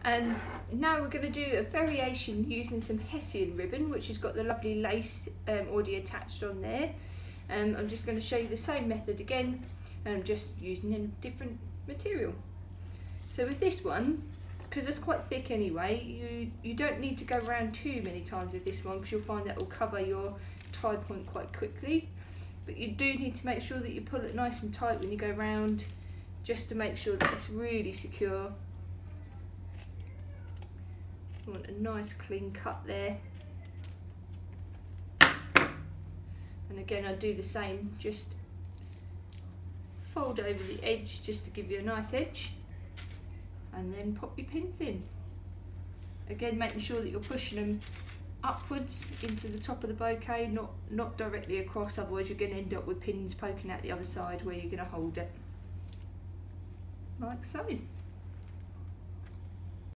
And now we're going to do a variation using some Hessian ribbon, which has got the lovely lace already attached on there. I'm just going to show you the same method again, just using a different material. So with this one, because it's quite thick anyway, you don't need to go around too many times with this one, because you'll find that will cover your tie point quite quickly. But you do need to make sure that you pull it nice and tight when you go round, just to make sure that it's really secure. You want a nice clean cut there. And again, I do the same, just fold over the edge just to give you a nice edge, and then pop your pins in. Again, making sure that you're pushing them upwards into the top of the bouquet, not directly across, otherwise you're going to end up with pins poking out the other side where you're going to hold it, like so.